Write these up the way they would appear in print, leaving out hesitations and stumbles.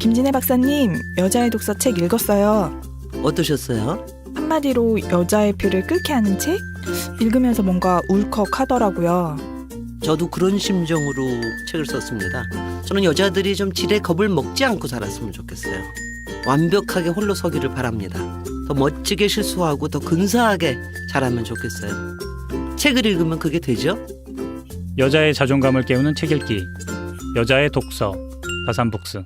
김진애 박사님, 여자의 독서 책 읽었어요. 어떠셨어요? 한마디로 여자의 표를 끓게 하는 책? 읽으면서 뭔가 울컥하더라고요. 저도 그런 심정으로 책을 썼습니다. 저는 여자들이 좀 지레 겁을 먹지 않고 살았으면 좋겠어요. 완벽하게 홀로 서기를 바랍니다. 더 멋지게 실수하고 더 근사하게 자라면 좋겠어요. 책을 읽으면 그게 되죠? 여자의 자존감을 깨우는 책 읽기. 여자의 독서. 다산북스.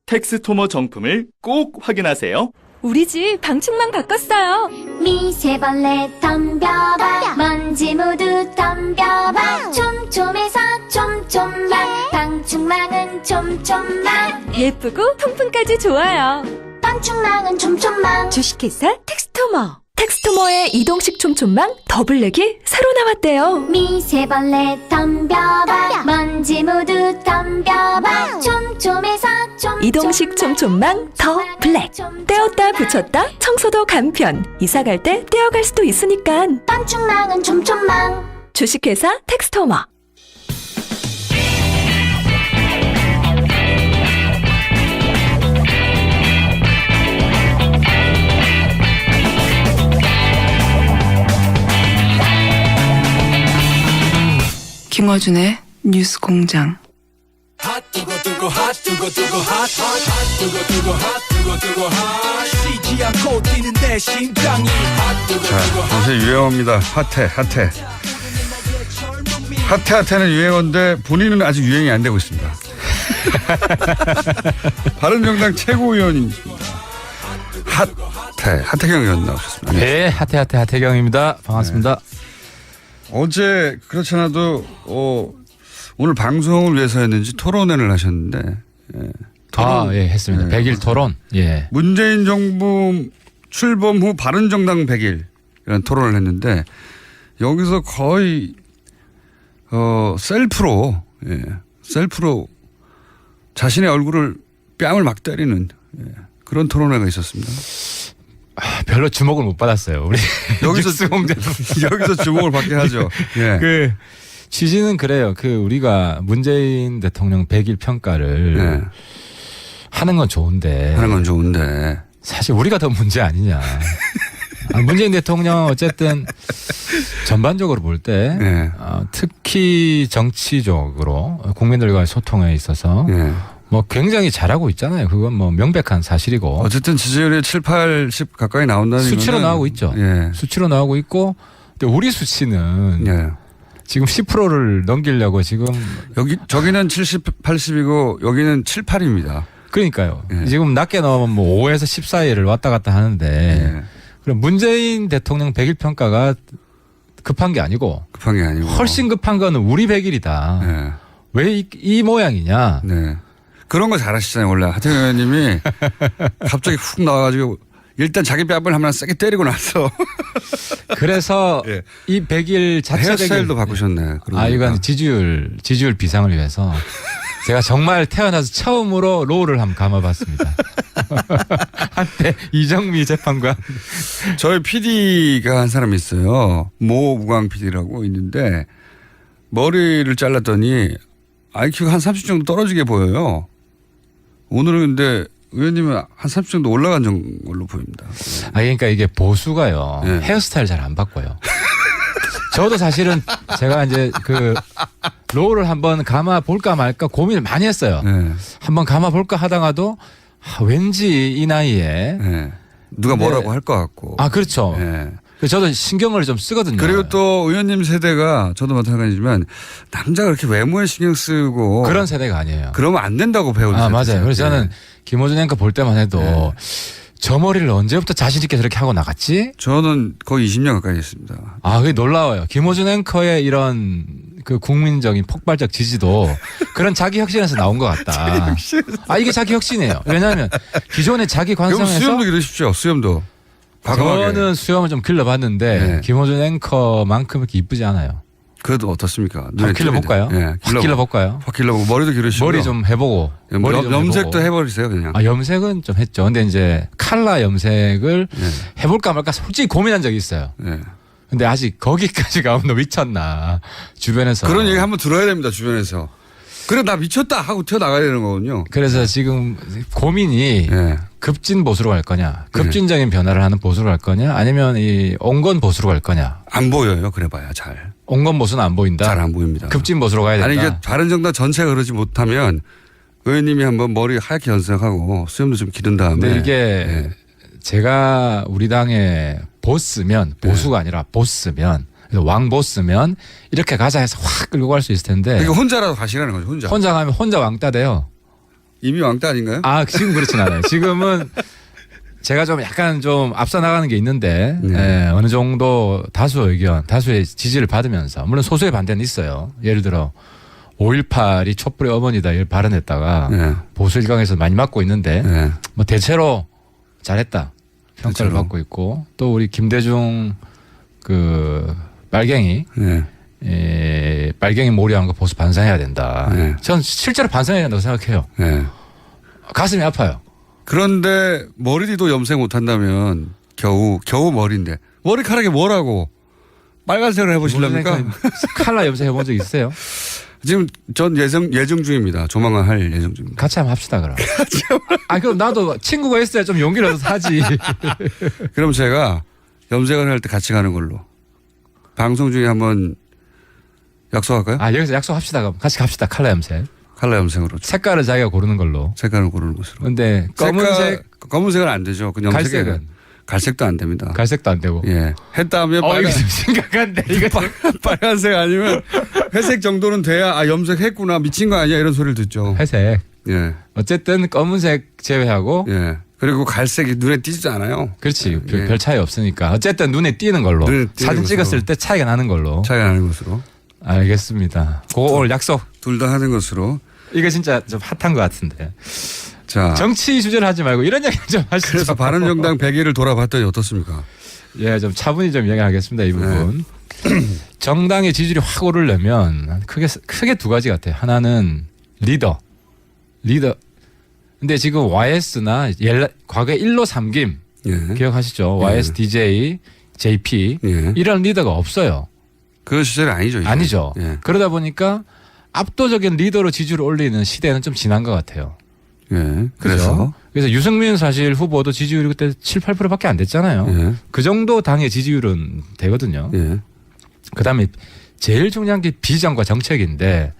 텍스토머 정품을 꼭 확인하세요. 우리 집 방충망 바꿨어요. 미세벌레 덤벼봐 먼지 모두 덤벼봐 촘촘해서 촘촘만 방충망은 촘촘만 예쁘고 통풍까지 좋아요. 방충망은 촘촘만 주식회사 텍스토머. 텍스토머의 이동식 촘촘망 더블랙이 새로 나왔대요. 미세벌레 덤벼봐 먼지 모두 덤벼봐 촘촘해서 촘촘만 이동식 촘촘망 더 블랙. 떼었다 붙였다 청소도 간편. 이사 갈 때 떼어갈 수도 있으니까. 방충망은 촘촘만 주식회사 텍스토머. 김어준의 뉴스 공장. 자, 요새 유행어입니다. 핫해는 유행어인데 본인은 아직 유행이 안 되고 있습니다. 바른정당 최고위원입니다. 하태경 의원 나오셨습니다. 네, 하태경입니다. 반갑습니다. 네. 어제 그렇지 않아도 오늘 방송을 위해서였는지 토론회를 하셨는데 예, 했습니다. 100일 토론. 예. 문재인 정부 출범 후 바른정당 100일이라는 토론을 했는데 여기서 거의 셀프로 자신의 얼굴을 뺨을 막 때리는 그런 토론회가 있었습니다. 별로 주목을 못 받았어요. 우리 여기서 주목을 받게 하죠. 예. 그 취지는 그래요. 우리가 문재인 대통령 100일 평가를 하는 건 좋은데 사실 우리가 더 문제 아니냐. 문재인 대통령 어쨌든 전반적으로 볼 때 특히 정치적으로 국민들과의 소통에 있어서 뭐 굉장히 잘하고 있잖아요. 그건 뭐 명백한 사실이고. 어쨌든 지지율이 7, 80 가까이 나온다는 수치로 거는 나오고 있죠. 수치로 나오고 있고, 근데 우리 수치는 지금 10%를 넘기려고 지금 저기는 70, 80이고 여기는 7, 8입니다. 그러니까요. 지금 낮게 나오면 뭐 5에서 10 사이를 왔다 갔다 하는데 그럼 문재인 대통령 100일 평가가 급한 게 아니고 훨씬 급한 거는 우리 100일이다. 왜 이 모양이냐. 그런 거 잘하시잖아요. 원래 하태경 의원님이 갑자기 훅 나와가지고 일단 자기 뺨을 하나 세게 때리고 나서 그래서 이 100일 자체적인 헤어스타일도 바꾸셨네. 이건 지지율 비상을 위해서 제가 정말 태어나서 처음으로 롤을 한번 감아봤습니다. 한때 이정미 재판관. 저희 PD가 한 사람이 있어요. 모무광 PD라고 있는데 머리를 잘랐더니 IQ가 한 30 정도 떨어지게 보여요. 오늘은 근데 의원님은 한 30 정도 올라간 걸로 보입니다. 그러니까 이게 보수가요. 헤어스타일 잘 안 바꿔요. 저도 사실은 제가 이제 롤을 한번 감아 볼까 말까 고민을 많이 했어요. 한번 감아 볼까 하다가도 왠지 이 나이에 누가 뭐라고 할 것 같고. 그렇죠. 저도 신경을 좀 쓰거든요. 그리고 또 의원님 세대가 저도 마찬가지지만 남자가 그렇게 외모에 신경 쓰고 그런 세대가 아니에요. 그러면 안 된다고 배우는 세대. 맞아요. 그래서 저는 김어준 앵커 볼 때만 해도 저 머리를 언제부터 자신 있게 저렇게 하고 나갔지? 저는 거의 20년 가까이 했습니다. 그게 놀라워요. 김어준 앵커의 이런 국민적인 폭발적 지지도 그런 자기 혁신에서 나온 것 같다. 이게 자기 혁신이에요. 왜냐하면 기존의 자기 관성에서 수염도 기르십시오. 수염도. 저는 수염을 좀 길러봤는데 김어준 앵커만큼 이렇게 이쁘지 않아요. 그래도 어떻습니까? 확 길러볼까요? 확 길러볼까요? 확 길러보고 머리도 기르시고. 머리 좀 해보고. 염색도 해버리세요 그냥. 염색은 좀 했죠. 근데 이제 칼라 염색을 해볼까 말까 솔직히 고민한 적이 있어요. 근데 아직 거기까지 가면 너 미쳤나. 주변에서. 그런 얘기 한번 들어야 됩니다. 주변에서. 그래 나 미쳤다 하고 튀어나가야 되는 거군요. 그래서 지금 고민이 예. 급진 보수로 갈 거냐, 급진적인 변화를 하는 보수로 갈 거냐, 아니면 이 온건 보수로 갈 거냐. 안 보여요. 그래봐야 잘. 온건 보수는 안 보인다. 잘 안 보입니다. 급진 보수로 가야 된다. 아니 이게 바른정당 전체가 그러지 못하면 의원님이 한번 머리 하얗게 연습하고 수염도 좀 기른 다음에. 근데 이게 예. 제가 우리 당의 보스면 보수가 아니라 보스면 그래서 왕 보스면 이렇게 가자 해서 확 끌고 갈 수 있을 텐데. 그러니까 혼자라도 가시라는 거죠. 혼자. 혼자 가면 혼자 왕따 돼요. 이미 왕따 아닌가요? 아 지금 그렇진 않아요. 지금은 제가 좀 약간 좀 앞서 나가는 게 있는데 예, 어느 정도 다수 의견, 다수의 지지를 받으면서 물론 소수의 반대는 있어요. 예를 들어 5.18이 촛불의 어머니다 이걸 발언했다가 보수 일각에서 많이 맞고 있는데 뭐 대체로 잘했다 평가를 받고 있고 또 우리 김대중 그 빨갱이 빨갱이 몰이한 거 보수 반성해야 된다. 전 실제로 반성해야 된다고 생각해요. 가슴이 아파요. 그런데 머리도 염색 못한다면 겨우 머리인데 머리카락이 뭐라고 빨간색을 해보시려니까 칼라 염색 해본 적 있어요? 지금 전 예정 중입니다. 조만간 할 예정 중입니다. 같이 한번 합시다 그럼. 아 그럼 나도 친구가 있어야 좀 용기를 얻어서 하지. 그럼 제가 염색을 할 때 같이 가는 걸로. 방송 중에 한번 약속할까요? 아 여기서 약속합시다 그럼. 같이 갑시다. 칼라 염색. 칼라 염색으로. 색깔을 자기가 고르는 걸로. 색깔을 고르는 것으로. 근데 검은색은 안 되죠. 그냥 갈색은. 갈색도 안 됩니다. 갈색도 안 되고. 예. 했다면 이거 좀 심각한데 이거 빨간색 아니면 회색 정도는 돼야 아 염색했구나 미친 거 아니야 이런 소리를 듣죠. 회색. 예. 어쨌든 검은색 제외하고. 예. 그리고 갈색이 눈에 띄지 않아요. 그렇지. 별 차이 없으니까. 어쨌든 눈에 띄는 걸로. 사진 찍었을 때 차이가 나는 걸로. 차이가 나는 것으로. 알겠습니다. 그걸 약속. 둘 다 하는 것으로. 이거 진짜 좀 핫한 것 같은데. 자. 정치 주제를 하지 말고 이런 이야기 좀 하시죠. 그래서 바른정당 100일을 돌아봤더니 어떻습니까? 예, 좀 차분히 좀 이야기하겠습니다. 이 부분. 정당의 지지율이 확 오르려면 크게 두 가지 같아요. 하나는 리더. 근데 지금 YS나 과거에 1로 3김 기억하시죠? YS, DJ, JP 이런 리더가 없어요. 그 시절이 아니죠. 이제. 아니죠. 그러다 보니까 압도적인 리더로 지지율을 올리는 시대는 좀 지난 것 같아요. 그래서 유승민 사실 후보도 지지율이 그때 7, 8%밖에 안 됐잖아요. 그 정도 당의 지지율은 되거든요. 그다음에 제일 중요한 게 비전과 정책인데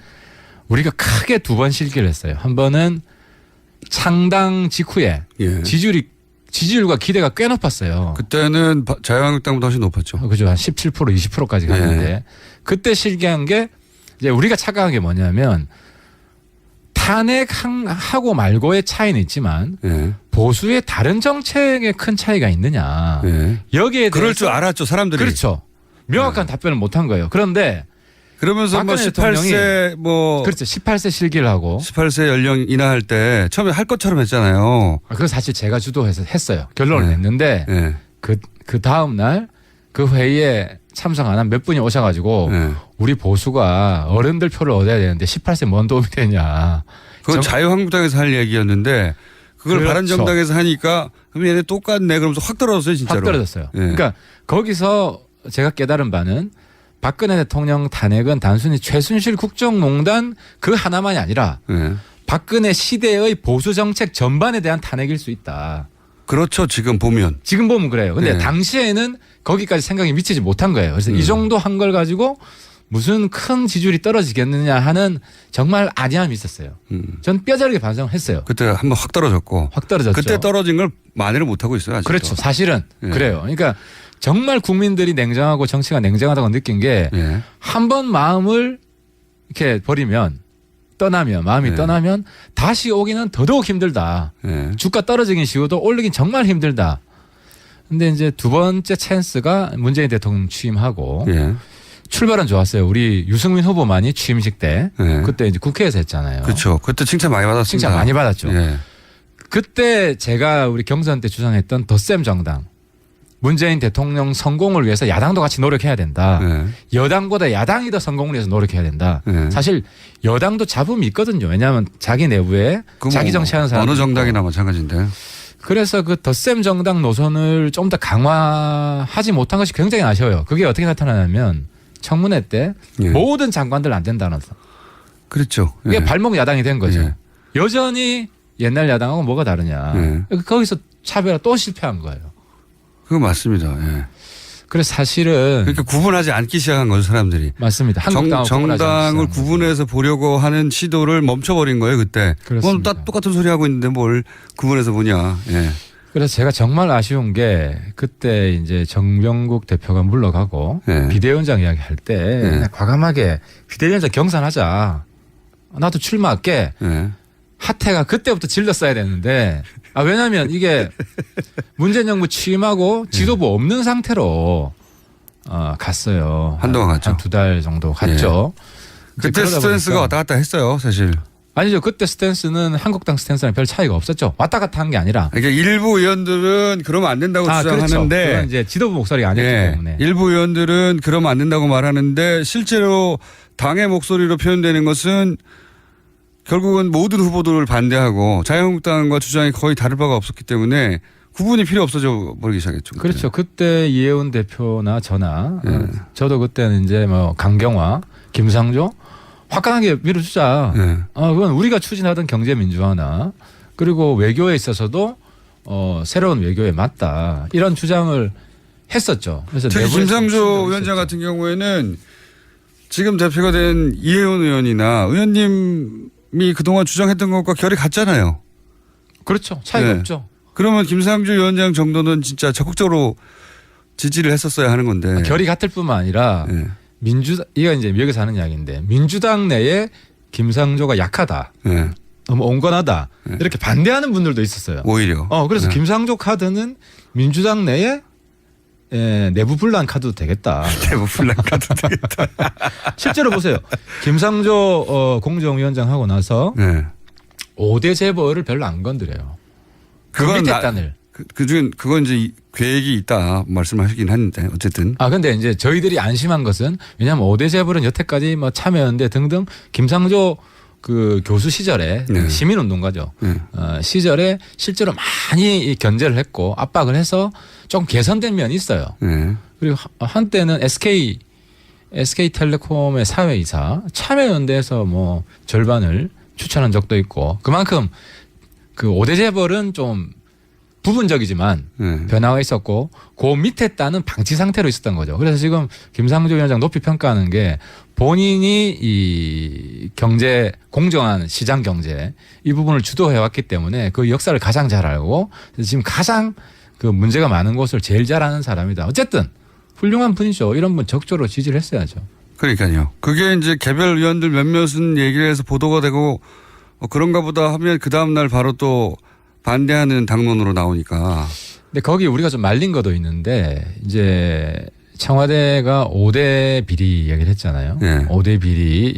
우리가 크게 두 번 실기를 했어요. 한 번은 창당 직후에 지지율과 기대가 꽤 높았어요. 그때는 자유한국당보다 훨씬 높았죠. 그죠. 한 17%, 20%까지 갔는데 그때 실기한 게 이제 우리가 착각한 게 뭐냐면 탄핵하고 말고의 차이는 있지만 보수의 다른 정책에 큰 차이가 있느냐. 여기에 대해서 그럴 줄 알았죠. 사람들이. 그렇죠. 명확한 답변을 못한 거예요. 그런데 그러면서 뭐 18세 뭐 그렇죠. 18세 실기를 하고 18세 연령 인하할 때 처음에 할 것처럼 했잖아요. 그거 사실 제가 주도해서 했어요. 결론을 냈는데 그 다음 날 그 회의에 참석 안 한 몇 분이 오셔가지고 우리 보수가 어른들 표를 얻어야 되는데 18세 뭔 도움이 되냐. 그건 자유한국당에서 할 얘기였는데 그걸 그렇죠. 바른정당에서 하니까 그럼 얘네 똑같네 그러면서 확 떨어졌어요 진짜로. 확 떨어졌어요. 그러니까 거기서 제가 깨달은 바는 박근혜 대통령 탄핵은 단순히 최순실 국정농단 그 하나만이 아니라 박근혜 시대의 보수 정책 전반에 대한 탄핵일 수 있다. 그렇죠. 지금 보면 그래요. 근데 당시에는 거기까지 생각이 미치지 못한 거예요. 그래서 이 정도 한 걸 가지고 무슨 큰 지지율이 떨어지겠느냐 하는 정말 안이함이 있었어요. 전 뼈저리게 반성을 했어요. 그때 한번 확 떨어졌고. 확 떨어졌죠. 그때 떨어진 걸 만회를 못하고 있어요. 아직도. 그렇죠. 사실은 그래요. 그러니까 정말 국민들이 냉정하고 정치가 냉정하다고 느낀 게 한 번 마음을 이렇게 버리면 마음이 떠나면 다시 오기는 더더욱 힘들다. 주가 떨어지긴 쉬워도 올리긴 정말 힘들다. 근데 이제 두 번째 찬스가 문재인 대통령 취임하고 출발은 좋았어요. 우리 유승민 후보만이 취임식 때 그때 이제 국회에서 했잖아요. 그렇죠. 그때 칭찬 많이 받았습니다. 칭찬 많이 받았죠. 그때 제가 우리 경선 때 주장했던 덧셈 정당. 문재인 대통령 성공을 위해서 야당도 같이 노력해야 된다. 여당보다 야당이 더 성공을 위해서 노력해야 된다. 사실 여당도 잡음이 있거든요. 왜냐하면 자기 내부에 자기 정치하는 사람 어느 정당이나 마찬가지인데. 그래서 그 덧셈 정당 노선을 좀 더 강화하지 못한 것이 굉장히 아쉬워요. 그게 어떻게 나타나냐면 청문회 때 모든 장관들 안 된다는 그렇죠. 이게 예. 발목 야당이 된 거죠. 예. 여전히 옛날 야당하고 뭐가 다르냐. 예. 거기서 차별화 또 실패한 거예요. 그거 맞습니다. 예. 그래서 사실은 그러니까 구분하지 않기 시작한 거죠, 사람들이. 맞습니다. 한국당하고 정당을 구분해서 보려고 하는 시도를 멈춰버린 거예요, 그때. 그렇습니다. 똑같은 소리 하고 있는데 뭘 구분해서 보냐. 예. 그래서 제가 정말 아쉬운 게 그때 이제 정병국 대표가 물러가고 예. 비대위원장 이야기할 때 그냥 과감하게 비대위원장 경선하자. 나도 출마할게. 예. 하태가 그때부터 질렀어야 되는데 왜냐하면 이게 문재인 정부 취임하고 지도부 없는 상태로 갔어요. 한동안 갔죠. 한 2달 정도 갔죠. 그때 스탠스가 왔다 갔다 했어요, 사실. 아니죠. 그때 스탠스는 한국당 스탠스랑 별 차이가 없었죠. 왔다 갔다 한 게 아니라. 그러니까 일부 의원들은 그러면 안 된다고 주장하는데. 그렇죠. 그건 이제 지도부 목소리가 아니었기 때문에. 일부 의원들은 그러면 안 된다고 말하는데 실제로 당의 목소리로 표현되는 것은 결국은 모든 후보들을 반대하고 자유한국당과 주장이 거의 다를 바가 없었기 때문에 구분이 필요 없어져 버리기 시작했죠. 그때. 그렇죠. 그때 이혜훈 대표나 저나 저도 그때는 이제 뭐 강경화, 김상조 화끈하게 밀어주자. 그건 우리가 추진하던 경제민주화나 그리고 외교에 있어서도 새로운 외교에 맞다. 이런 주장을 했었죠. 그래서 특히 김상조 위원장 같은 경우에는 지금 대표가 된 이혜훈 의원이나 의원님이 그동안 주장했던 것과 결이 같잖아요. 그렇죠. 차이가 없죠. 그러면 김상조 위원장 정도는 진짜 적극적으로 지지를 했었어야 하는 건데. 결이 같을 뿐만 아니라 이거 이제 미국에서 하는 이야기인데 민주당 내에 김상조가 약하다. 너무 온건하다. 이렇게 반대하는 분들도 있었어요. 오히려. 그래서 김상조 카드는 민주당 내에 내부 분란 카드도 되겠다. 내부 분란 카드 되겠다. 실제로 보세요. 김상조 공정위원장 하고 나서 5대 재벌을 별로 안 건드려요. 그건 밑에 단을. 그건 이제 계획이 있다 말씀하시긴 했는데 어쨌든. 근데 이제 저희들이 안심한 것은 왜냐하면 5대 재벌은 여태까지 뭐 참여연대 등등 김상조 그 교수 시절에 시민운동가죠. 시절에 실제로 많이 견제를 했고 압박을 해서 좀 개선된 면이 있어요. 그리고 한때는 SK텔레콤의 사회이사 참여연대에서 뭐 절반을 추천한 적도 있고 그만큼 그 5대 재벌은 좀 부분적이지만 변화가 있었고 그 밑에 따는 방치 상태로 있었던 거죠. 그래서 지금 김상조 위원장 높이 평가하는 게 본인이 이 경제 공정한 시장 경제 이 부분을 주도해 왔기 때문에 그 역사를 가장 잘 알고 지금 가장 그 문제가 많은 곳을 제일 잘 아는 사람이다. 어쨌든 훌륭한 분이죠. 이런 분 적극적으로 지지를 했어야죠. 그러니까요. 그게 이제 개별 의원들 몇몇은 얘기를 해서 보도가 되고 그런가 보다 하면 그 다음날 바로 또 반대하는 당론으로 나오니까. 근데 거기 우리가 좀 말린 것도 있는데 이제 청와대가 5대 비리 이야기를 했잖아요. 5대 비리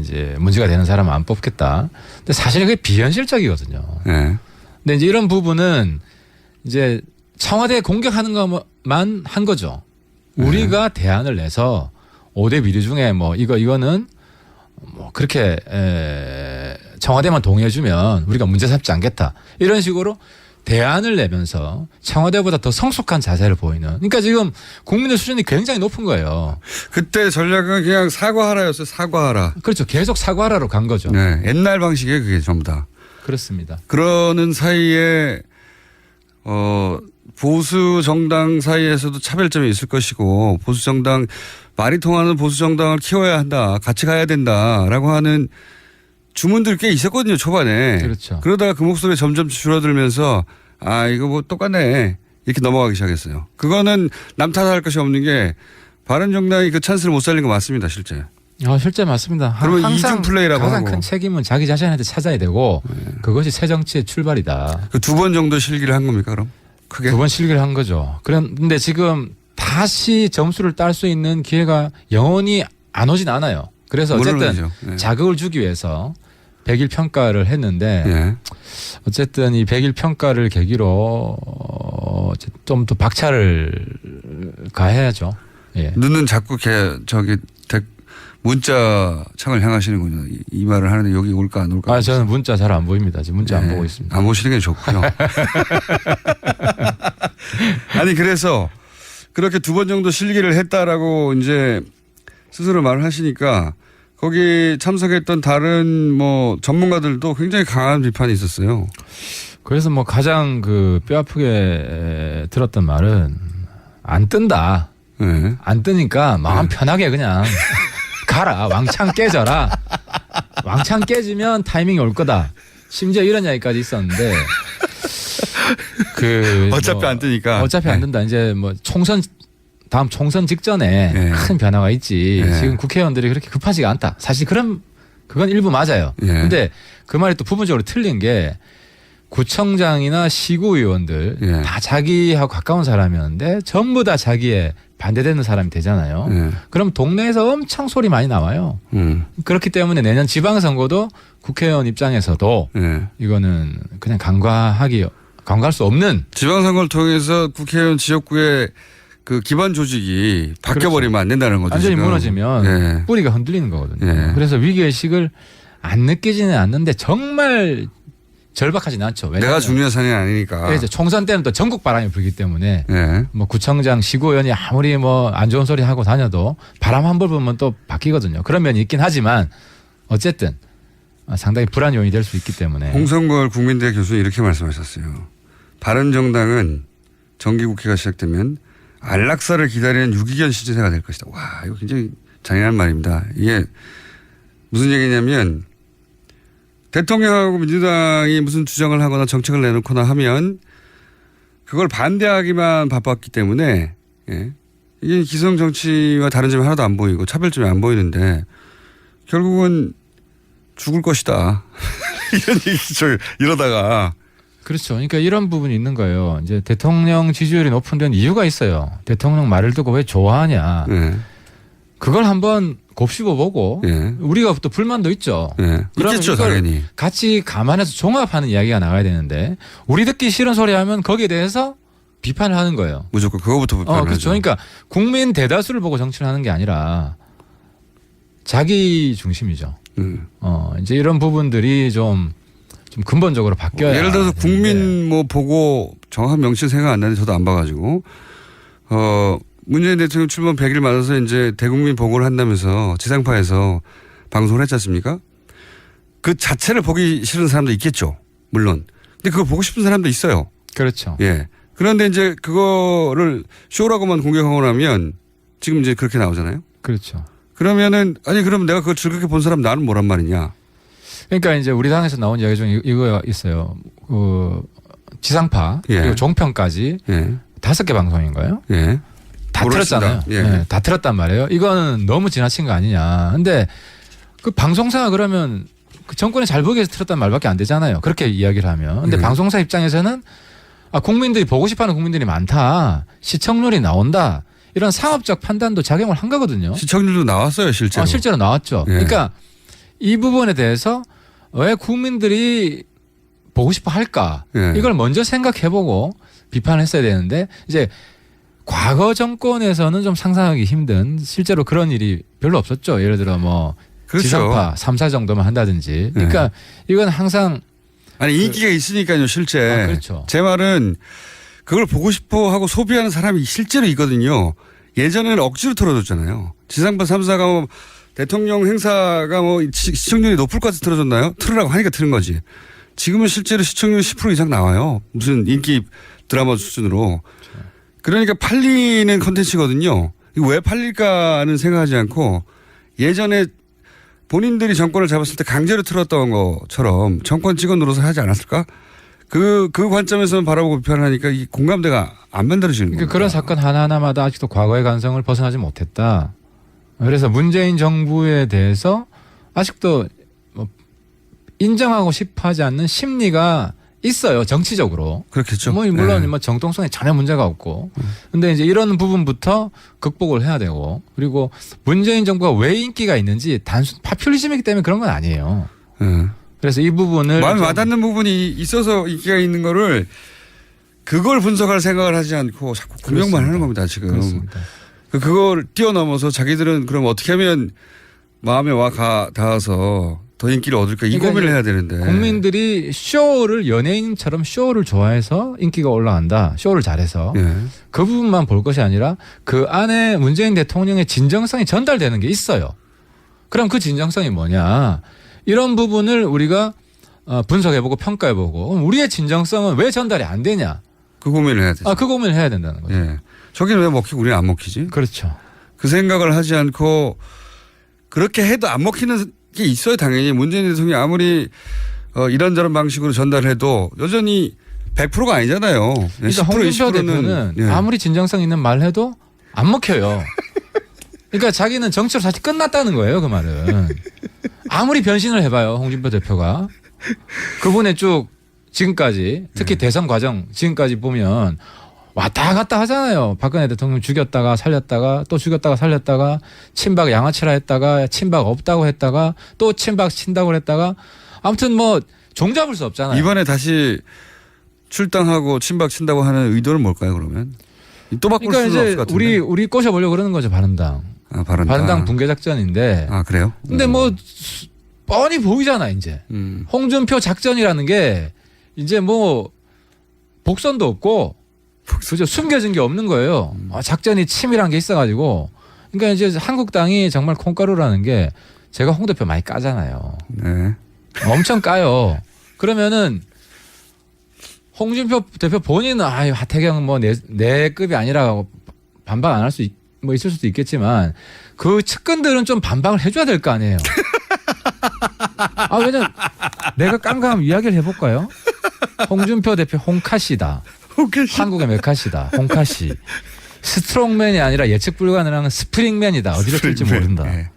이제 문제가 되는 사람은 안 뽑겠다. 근데 사실 그게 비현실적이거든요. 근데 이제 이런 부분은 이제 청와대 공격하는 것만 한 거죠. 우리가 대안을 내서 5대 비리 중에 뭐 이거는 뭐 그렇게 청와대만 동의해주면 우리가 문제 삼지 않겠다. 이런 식으로 대안을 내면서 청와대보다 더 성숙한 자세를 보이는. 그러니까 지금 국민의 수준이 굉장히 높은 거예요. 그때 전략은 그냥 사과하라였어요. 사과하라. 그렇죠. 계속 사과하라로 간 거죠. 옛날 방식이에요. 그게 전부 다. 그렇습니다. 그러는 사이에 보수 정당 사이에서도 차별점이 있을 것이고 보수 정당 말이 통하는 보수 정당을 키워야 한다. 같이 가야 된다라고 하는 주문들이 꽤 있었거든요. 초반에. 그렇죠. 그러다가 그 목소리 점점 줄어들면서 이거 뭐 똑같네. 이렇게 넘어가기 시작했어요. 그거는 남 탓할 것이 없는 게 바른정당이 그 찬스를 못 살린 거 맞습니다. 실제. 실제 맞습니다. 그러면 항상 이중 플레이라고 가장 하고. 큰 책임은 자기 자신한테 찾아야 되고 그것이 새 정치의 출발이다. 그 2번 정도 실기를 한 겁니까 그럼? 크게? 2번 실기를 한 거죠. 그런데 지금 다시 점수를 딸 수 있는 기회가 영원히 안 오진 않아요. 그래서 어쨌든 자극을 주기 위해서 100일 평가를 했는데 어쨌든 이 100일 평가를 계기로 좀 더 박차를 가해야죠. 눈은 자꾸 문자 창을 향하시는군요. 이 말을 하는데 여기 올까 안 올까. 저는 문자 잘 안 보입니다. 지금 문자 안 보고 있습니다. 안 보시는 게 좋고요. 아니 그래서 그렇게 2번 정도 실기를 했다라고 이제 스스로 말을 하시니까 거기 참석했던 다른 뭐 전문가들도 굉장히 강한 비판이 있었어요. 그래서 뭐 가장 그 뼈아프게 들었던 말은 안 뜬다. 네. 안 뜨니까 마음 편하게 그냥 가라. 왕창 깨져라. 왕창 깨지면 타이밍이 올 거다. 심지어 이런 이야기까지 있었는데 그 어차피 뭐 안 뜨니까. 어차피 안 뜬다. 이제 뭐 다음 총선 직전에 네. 큰 변화가 있지. 네. 지금 국회의원들이 그렇게 급하지가 않다. 사실 그건 일부 맞아요. 네. 근데 그 말이 또 부분적으로 틀린 게 구청장이나 시구의원들 네. 다 자기하고 가까운 사람이었는데 전부 다 자기에 반대되는 사람이 되잖아요. 네. 그럼 동네에서 엄청 소리 많이 나와요. 그렇기 때문에 내년 지방선거도 국회의원 입장에서도 네. 이거는 그냥 간과할 수 없는 지방선거를 통해서 국회의원 지역구의 그 기반 조직이 바뀌어버리면 안 된다는 거죠. 완전히 지금. 무너지면 네. 뿌리가 흔들리는 거거든요. 네. 그래서 위기의식을 안 느끼지는 않는데 정말 절박하지는 않죠. 왜냐하면 내가 중요한 사안이 아니니까. 그래서 총선 때는 또 전국 바람이 불기 때문에 네. 뭐 구청장, 시구의원이 아무리 뭐 안 좋은 소리 하고 다녀도 바람 한 번 불면 또 바뀌거든요. 그런 면이 있긴 하지만 어쨌든 상당히 불안 요인이 될 수 있기 때문에. 홍성걸 국민대 교수는 이렇게 말씀하셨어요. 바른정당은 정기국회가 시작되면 안락사를 기다리는 유기견 시제세가 될 것이다. 와, 이거 굉장히 잔인한 말입니다. 이게 무슨 얘기냐면 대통령하고 민주당이 무슨 주장을 하거나 정책을 내놓거나 하면 그걸 반대하기만 바빴기 때문에 예. 이게 기성 정치와 다른 점이 하나도 안 보이고 차별점이 안 보이는데 결국은 죽을 것이다. 이런 얘기죠. 이러다가. 그렇죠. 그러니까 이런 부분이 있는 거예요. 이제 대통령 지지율이 높은 데는 이유가 있어요. 대통령 말을 듣고 왜 좋아하냐. 예. 그걸 한번 곱씹어보고 예. 우리가 또 불만도 있죠. 예. 그러면 있겠죠, 이걸 당연히. 같이 감안해서 종합하는 이야기가 나와야 되는데 우리 듣기 싫은 소리 하면 거기에 대해서 비판을 하는 거예요. 무조건 그거부터 비판을 그렇죠. 하죠. 그러니까 국민 대다수를 보고 정치를 하는 게 아니라 자기 중심이죠. 이제 이런 부분들이 좀 근본적으로 바뀌어야. 예를 들어서 국민 뭐 보고 정확한 명칭 생각 안 나는데 저도 안 봐가지고 문재인 대통령 출범 100일 맞아서 이제 대국민 보고를 한다면서 지상파에서 방송을 했지 않습니까? 그 자체를 보기 싫은 사람도 있겠죠. 물론. 근데 그걸 보고 싶은 사람도 있어요. 그렇죠. 예. 그런데 이제 그거를 쇼라고만 공격하고 나면 지금 이제 그렇게 나오잖아요. 그렇죠. 그러면은 아니 그럼 내가 그걸 즐겁게 본 사람 나는 뭐란 말이냐. 그러니까 이제 우리 당에서 나온 이야기 중에 이거 있어요. 그 지상파 예. 그리고 종편까지 예. 5개 방송인가요? 예. 다 모르겠습니다. 틀었잖아요. 예. 네, 다 틀었단 말이에요. 이거는 너무 지나친 거 아니냐. 근데 그 방송사가 그러면 그 정권이 잘 보기 위해서 틀었단 말밖에 안 되잖아요. 그렇게 이야기를 하면. 근데 예. 방송사 입장에서는 국민들이 보고 싶어하는 국민들이 많다. 시청률이 나온다. 이런 상업적 판단도 작용을 한 거거든요. 시청률도 나왔어요, 실제로. 실제로 나왔죠. 예. 그러니까 이 부분에 대해서 왜 국민들이 보고 싶어 할까? 예. 이걸 먼저 생각해보고 비판했어야 되는데 이제 과거 정권에서는 좀 상상하기 힘든 실제로 그런 일이 별로 없었죠. 예를 들어 뭐 그렇죠. 지상파 3사 정도만 한다든지. 그러니까 이건 항상 아니 인기가 있으니까요, 실제. 그렇죠. 제 말은 그걸 보고 싶어 하고 소비하는 사람이 실제로 있거든요. 예전에는 억지로 틀어줬잖아요. 지상파 3사가 뭐 대통령 행사가 뭐 시청률이 높을 것 같아서 틀어줬나요? 틀으라고 하니까 틀은 거지. 지금은 실제로 시청률 10% 이상 나와요. 무슨 인기 드라마 수준으로. 그러니까 팔리는 컨텐츠거든요. 이거 왜 팔릴까는 생각하지 않고 예전에 본인들이 정권을 잡았을 때 강제로 틀었던 것처럼 정권 찍어 눌러서 하지 않았을까? 그 관점에서 바라보고 비판을 하니까 이 공감대가 안 만들어지는 거예요. 그런 사건 하나하나마다 아직도 과거의 간성을 벗어나지 못했다. 그래서 문재인 정부에 대해서 아직도 뭐 인정하고 싶어 하지 않는 심리가 있어요. 정치적으로. 그렇겠죠. 뭐 물론 뭐 정통성에 전혀 문제가 없고. 근데 이제 이런 부분부터 극복을 해야 되고 그리고 문재인 정부가 왜 인기가 있는지 단순 파퓰리즘이기 때문에 그런 건 아니에요. 그래서 이 부분을 마음에 와닿는 부분이 있어서 인기가 있는 거를 그걸 분석할 생각을 하지 않고 자꾸 공격만 하는 겁니다. 지금. 그렇습니다. 그걸 뛰어넘어서 자기들은 그럼 어떻게 하면 마음에 닿아서 더 인기를 얻을까 이 고민을 해야 되는데. 국민들이 쇼를 연예인처럼 쇼를 좋아해서 인기가 올라간다. 쇼를 잘해서. 예. 그 부분만 볼 것이 아니라 그 안에 문재인 대통령의 진정성이 전달되는 게 있어요. 그럼 그 진정성이 뭐냐? 이런 부분을 우리가 분석해보고 평가해보고 그럼 우리의 진정성은 왜 전달이 안 되냐? 그 고민을 해야 되죠. 그 고민을 해야 된다는 거죠. 예. 저기는 왜 먹히고 우리는 안 먹히지? 그렇죠. 그 생각을 하지 않고 그렇게 해도 안 먹히는 게 있어요. 당연히 문재인 대통령이 아무리 이런저런 방식으로 전달해도 여전히 100%가 아니잖아요. 그러니까 10%, 홍준표 20%는 대표는 예. 아무리 진정성 있는 말 해도 안 먹혀요. 그러니까 자기는 정치로 사실 끝났다는 거예요. 그 말은. 아무리 변신을 해봐요. 홍준표 대표가. 그분의 쭉 지금까지 특히 대선 과정 지금까지 보면 왔다 갔다 하잖아요. 박근혜 대통령 죽였다가 살렸다가 또 죽였다가 살렸다가 친박 양아치라 했다가 친박 없다고 했다가 또 친박 친다고 했다가 아무튼 뭐 종잡을 수 없잖아요. 이번에 다시 출당하고 친박 친다고 하는 의도는 뭘까요? 그러면 또 바꿀 그러니까 수는 없을 이제 것 같은데. 우리 꼬셔보려고 그러는 거죠. 바른당. 바른당 붕괴 작전인데. 그래요? 근데 뭐 뻔히 보이잖아 이제. 홍준표 작전이라는 게 이제 뭐 복선도 없고 그죠? 숨겨진 게 없는 거예요. 작전이 치밀한 게 있어가지고. 그러니까 이제 한국당이 정말 콩가루라는 게 제가 홍 대표 많이 까잖아요. 네. 엄청 까요. 그러면은 홍준표 대표 본인은 하태경 뭐 내 급이 아니라 반박 안 할 수 뭐 있을 수도 있겠지만 그 측근들은 좀 반박을 해줘야 될 거 아니에요. 왜냐면 내가 깜깜 이야기를 해볼까요? 홍준표 대표 홍카시다. 한국의 메카시다. 홍카시. 스트롱맨이 아니라 예측 불가능한 스프링맨이다. 어디로 튈지 모른다. 네.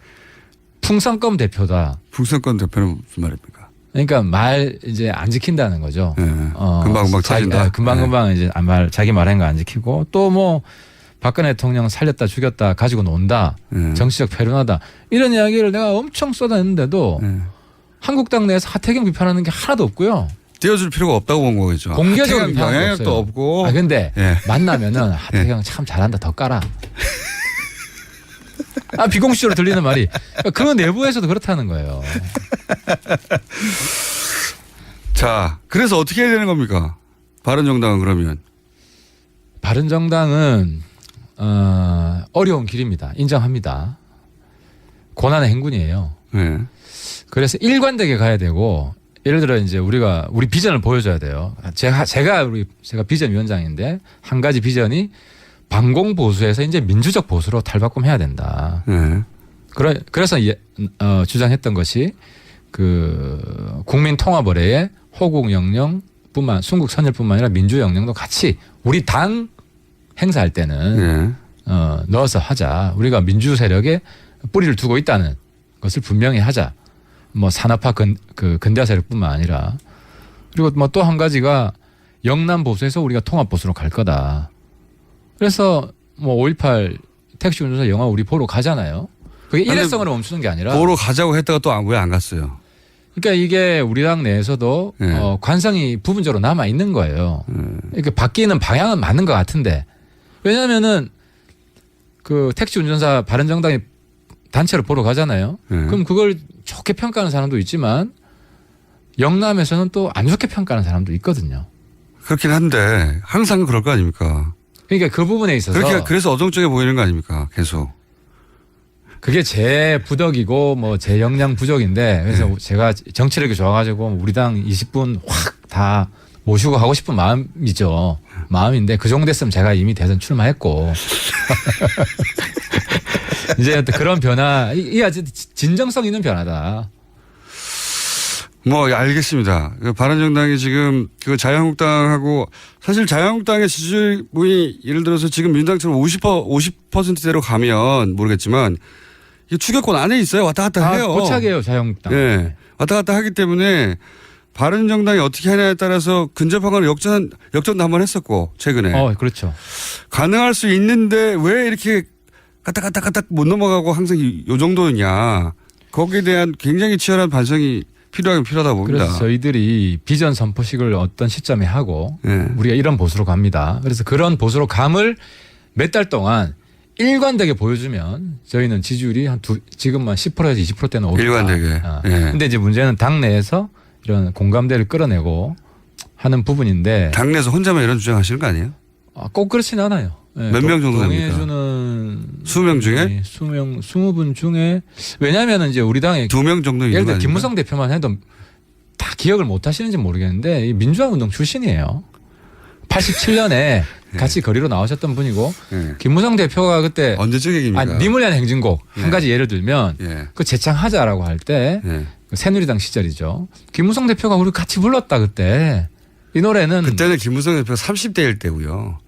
풍선껌 대표다. 풍선껌 대표는 무슨 말입니까? 그러니까 말 이제 안 지킨다는 거죠. 네. 금방금방 터진다. 금방금방 이제 자기 말한 거 안 지키고 또 뭐 박근혜 대통령 살렸다 죽였다 가지고 논다. 정치적 패륜하다. 이런 이야기를 내가 엄청 쏟아냈는데도 한국당 내에서 하태경 비판하는 게 하나도 없고요. 띄워줄 필요가 없다고 본 거겠죠. 공개적으로 영향력도 없고. 근데 만나면은 하태경 참 잘한다 더 까라. 비공식적으로 들리는 말이 그 내부에서도 그렇다는 거예요. 자, 그래서 어떻게 해야 되는 겁니까? 바른정당은 그러면. 바른정당은 어려운 길입니다. 인정합니다. 고난의 행군이에요. 네. 그래서 일관되게 가야 되고 예를 들어 이제 우리 비전을 보여줘야 돼요. 제가 비전위원장인데 한 가지 비전이 반공 보수에서 이제 민주적 보수로 탈바꿈해야 된다. 네. 그래서 주장했던 것이 그 국민 통합의례에 호국 영령뿐만 순국 선열뿐만 아니라 민주 영령도 같이 우리 당 행사할 때는 넣어서 하자. 우리가 민주 세력에 뿌리를 두고 있다는 것을 분명히 하자. 뭐 산업화 근대화 세력뿐만 아니라 그리고 뭐 또 한 가지가 영남 보수에서 우리가 통합 보수로 갈 거다. 그래서 뭐 5.18 택시 운전사 영화 우리 보러 가잖아요. 그게 일회성으로 멈추는 게 아니라 보러 가자고 했다가 또 왜 안 갔어요? 그러니까 이게 우리 당 내에서도 관성이 부분적으로 남아 있는 거예요. 이렇게 바뀌는 방향은 맞는 것 같은데 왜냐하면은 그 택시 운전사 바른정당이 단체로 보러 가잖아요. 그럼 그걸 좋게 평가하는 사람도 있지만 영남에서는 또 안 좋게 평가하는 사람도 있거든요. 그렇긴 한데 항상 그럴 거 아닙니까? 그러니까 그 부분에 있어서 그래서 어정쩡해 보이는 거 아닙니까? 계속. 그게 제 부덕이고 뭐 제 역량 부족인데 그래서 제가 정치력이 좋아가지고 우리 당 20분 확 다 모시고 하고 싶은 마음이죠. 마음인데 그 정도 됐으면 제가 이미 대선 출마했고 이제 그런 변화 이 아주 진정성 있는 변화다. 뭐 알겠습니다. 바른정당이 지금 그 자유한국당하고 사실 자유한국당의 지지율이 예를 들어서 지금 민주당처럼 50%대로 가면 모르겠지만 이게 추격권 안에 있어요. 왔다 갔다 해요. 고착이에요 자유한국당. 네. 왔다 갔다 하기 때문에 바른정당이 어떻게 하냐에 따라서 근접하거나 역전도 한번 했었고 최근에. 그렇죠. 가능할 수 있는데 왜 이렇게 까딱까딱 못 넘어가고 항상 요 정도냐. 거기에 대한 굉장히 치열한 반성이 필요하다 봅니다. 그래서 저희들이 비전 선포식을 어떤 시점에 하고 우리가 이런 보수로 갑니다. 그래서 그런 보수로 감을 몇 달 동안 일관되게 보여주면 저희는 지지율이 지금만 10%에서 20%대는 오겠다. 일관되게. 근데 이제 문제는 당내에서 이런 공감대를 끌어내고 하는 부분인데. 당내에서 혼자만 이런 주장하시는 거 아니에요? 꼭 그렇진 않아요. 네, 몇 명 정도 됩니까? 동의해주는 20명 중에? 네, 20분 중에 왜냐하면 이제 우리 당에 2명 정도 있는 예를 거 들어 아닙니까? 김무성 대표만 해도 다 기억을 못 하시는지 모르겠는데 이 민주화운동 출신이에요. 87년에 같이 거리로 나오셨던 분이고 김무성 대표가 그때 언제적 얘기입니까? 님을 위한 행진곡 한 가지 예를 들면 그 재창하자라고 할 때 새누리당 시절이죠. 김무성 대표가 우리 같이 불렀다 그때. 이 노래는 그때는 김무성 대표가 30대일 때고요.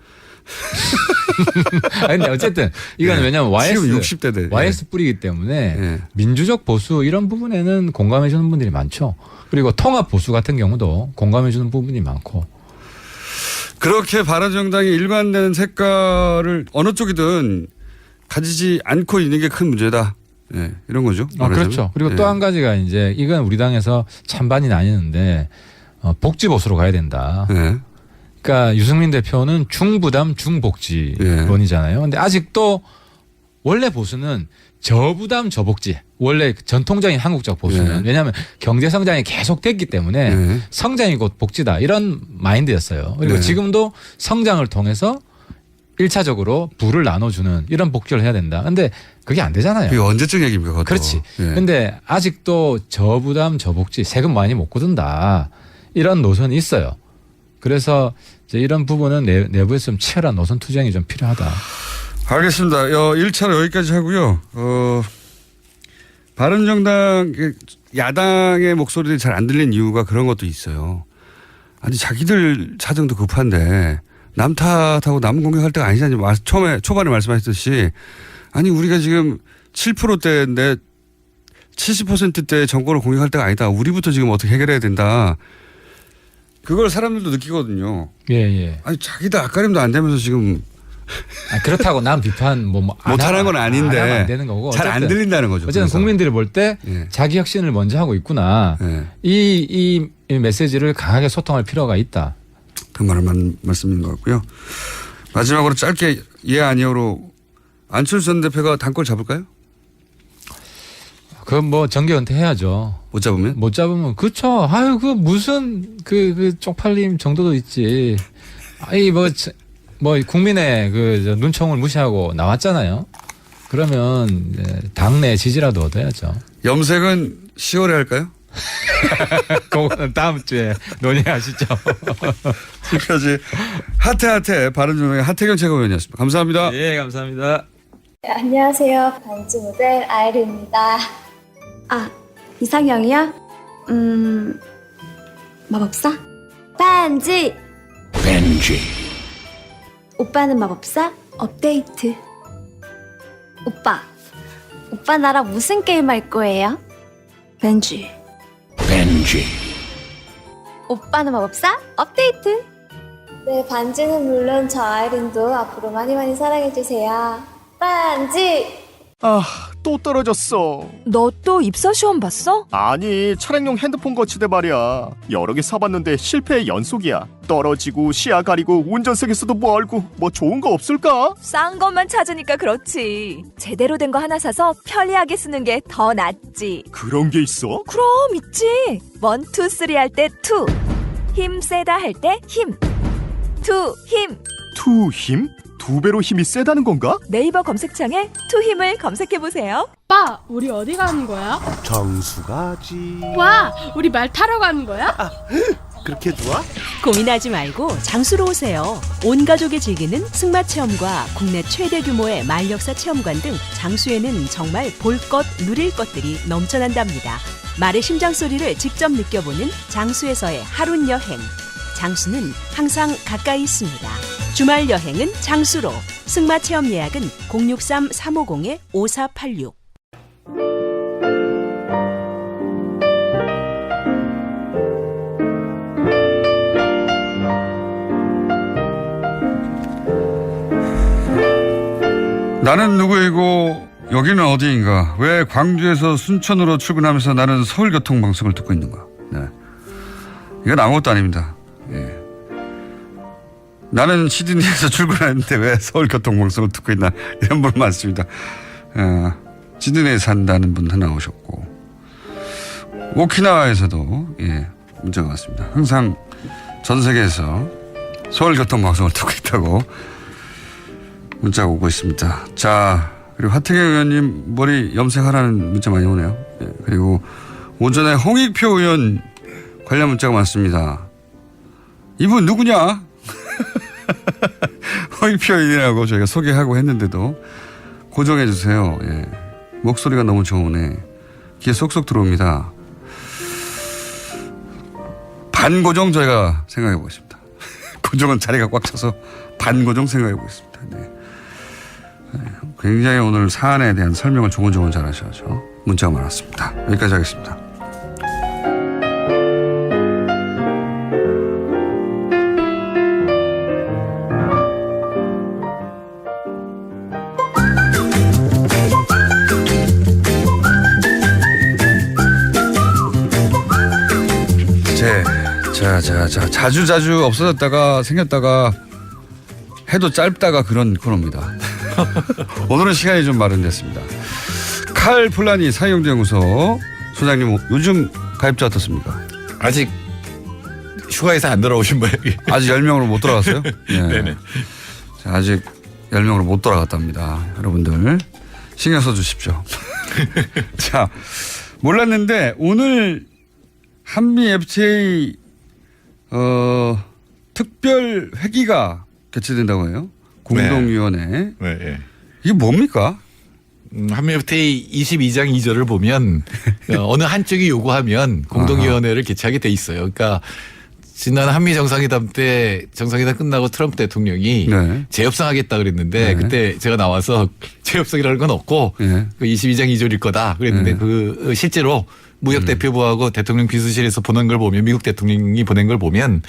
아니, 근데 어쨌든 이건 왜냐하면 지금 60대대. YS 뿌리기 때문에 민주적 보수 이런 부분에는 공감해 주는 분들이 많죠. 그리고 통합 보수 같은 경우도 공감해 주는 부분이 많고. 그렇게 바른정당이 일관되는 색깔을 어느 쪽이든 가지지 않고 있는 게 큰 문제다. 예, 이런 거죠. 그렇죠. 그리고 또 한 가지가 이제 이건 우리 당에서 찬반이 나뉘는데 복지 보수로 가야 된다. 그러니까 유승민 대표는 중부담 중복지론이잖아요. 근데 아직도 원래 보수는 저부담 저복지. 원래 전통적인 한국적 보수는 왜냐하면 경제 성장이 계속됐기 때문에 성장이 곧 복지다. 이런 마인드였어요. 그리고 지금도 성장을 통해서 1차적으로 부를 나눠주는 이런 복지를 해야 된다. 근데 그게 안 되잖아요. 그게 언제적 얘기입니까? 그것도. 그렇지. 근데 아직도 저부담 저복지 세금 많이 못 거둔다. 이런 노선이 있어요. 그래서 이제 이런 부분은 내부에서 좀 치열한 노선 투쟁이 좀 필요하다. 알겠습니다. 1차로 여기까지 하고요. 바른정당 야당의 목소리들이 잘 안 들린 이유가 그런 것도 있어요. 아니 자기들 사정도 급한데 남 탓하고 남 공격할 때가 아니잖아요. 초반에 말씀하셨듯이 아니 우리가 지금 7%대인데 70%대 정권을 공격할 때가 아니다. 우리부터 지금 어떻게 해결해야 된다. 그걸 사람들도 느끼거든요. 예. 아니 자기들 앞가림도 안 되면서 지금 그렇다고 남 비판 못하는 건 아닌데 안 되는 거고 잘 안 들린다는 거죠. 어쨌든 국민들이 볼 때 자기 혁신을 먼저 하고 있구나. 이 메시지를 강하게 소통할 필요가 있다. 그 말은 말씀인 것 같고요. 마지막으로 짧게 예 아니요로 안철수 전 대표가 당권 잡을까요? 그건 뭐 정계 은퇴해야죠. 못 잡으면 그렇죠. 아유 그 무슨 그 쪽팔림 정도도 있지. 아이 뭐 국민의 그 눈총을 무시하고 나왔잖아요. 그러면 당내 지지라도 얻어야죠. 염색은 10월에 할까요? 그거는 다음 주에 논의하시죠. 지금까지 하태하태 바른정당의 하태경 최고위원이었습니다. 감사합니다. 예, 감사합니다. 네, 안녕하세요. 반지 모델 아이르입니다. 이상형이요? 마법사? 반지. 오빠는 마법사? 업데이트. 오빠 나랑 무슨 게임 할 거예요? 벤지. 오빠는 마법사? 업데이트. 네, 반지는 물론 저 아이린도 앞으로 많이 사랑해주세요. 반지. 또 떨어졌어. 너 또 입사 시험 봤어? 아니, 차량용 핸드폰 거치대 말이야. 여러 개 사봤는데 실패의 연속이야. 떨어지고 시야 가리고 운전석에서도 뭐 알고 뭐 좋은 거 없을까? 싼 것만 찾으니까 그렇지. 제대로 된 거 하나 사서 편리하게 쓰는 게 더 낫지. 그런 게 있어? 그럼 있지. 1, 2, 3 할 때 2. 힘 세다 할 때 힘. 2 힘. 투 힘? 2배로 힘이 세다는 건가? 네이버 검색창에 2 힘을 검색해보세요. 오빠, 우리 어디 가는 거야? 정수 가지. 와, 우리 말 타러 가는 거야? 그렇게 좋아? 고민하지 말고 장수로 오세요. 온 가족이 즐기는 승마 체험과 국내 최대 규모의 말역사 체험관 등 장수에는 정말 볼 것, 누릴 것들이 넘쳐난답니다. 말의 심장 소리를 직접 느껴보는 장수에서의 하룬 여행. 장수는 항상 가까이 있습니다. 주말 여행은 장수로. 승마 체험 예약은 063-350-5486. 나는 누구이고 여기는 어디인가? 왜 광주에서 순천으로 출근하면서 나는 서울교통방송을 듣고 있는가? 네. 이건 아무것도 아닙니다. 예. 나는 시드니에서 출근했는데 왜 서울교통방송을 듣고 있나 이런 분 많습니다. 시드니에 산다는 분 하나 오셨고 오키나와에서도 문자가 왔습니다. 항상 전 세계에서 서울교통방송을 듣고 있다고 문자가 오고 있습니다. 자, 그리고 하태경 의원님 머리 염색하라는 문자 많이 오네요. 예, 그리고 오전에 홍익표 의원 관련 문자가 많습니다. 이분 누구냐? 홍익표 의원이라고 저희가 소개하고 했는데도 고정해 주세요. 예. 목소리가 너무 좋으네. 귀에 쏙쏙 들어옵니다. 반고정 저희가 생각해 보겠습니다. 고정은 자리가 꽉 차서 반고정 생각해 보겠습니다. 네. 굉장히 오늘 사안에 대한 설명을 조곤조곤 잘 하셔서 문자가 많았습니다. 여기까지 하겠습니다. 자주 없어졌다가 생겼다가 해도 짧다가 그런 코너입니다. 오늘은 시간이 좀 마련됐습니다. 칼 폴라니 사회경제연구소 소장님, 요즘 가입자 어떻습니까? 아직 휴가에서 안 돌아오신 모양이에요. 아직 10명으로 못 돌아갔어요? 네. 네네. 아직 10명으로 못 돌아갔답니다. 여러분들 신경 써주십시오. 자, 몰랐는데 오늘 한미 FTA 특별 회기가 개최된다고 해요. 공동위원회. 네. 이게 뭡니까? 한미 FTA 22장 2절을 보면 어느 한쪽이 요구하면 공동위원회를 개최하게 돼 있어요. 그러니까 지난 한미 정상회담 때 정상회담 끝나고 트럼프 대통령이 재협상하겠다 그랬는데 그때 제가 나와서 재협상이라는 건 없고 그 22장 2절일 거다 그랬는데 그 실제로 무역 대표부하고 대통령 비서실에서 보낸 걸 보면 미국 대통령이 보낸 걸 보면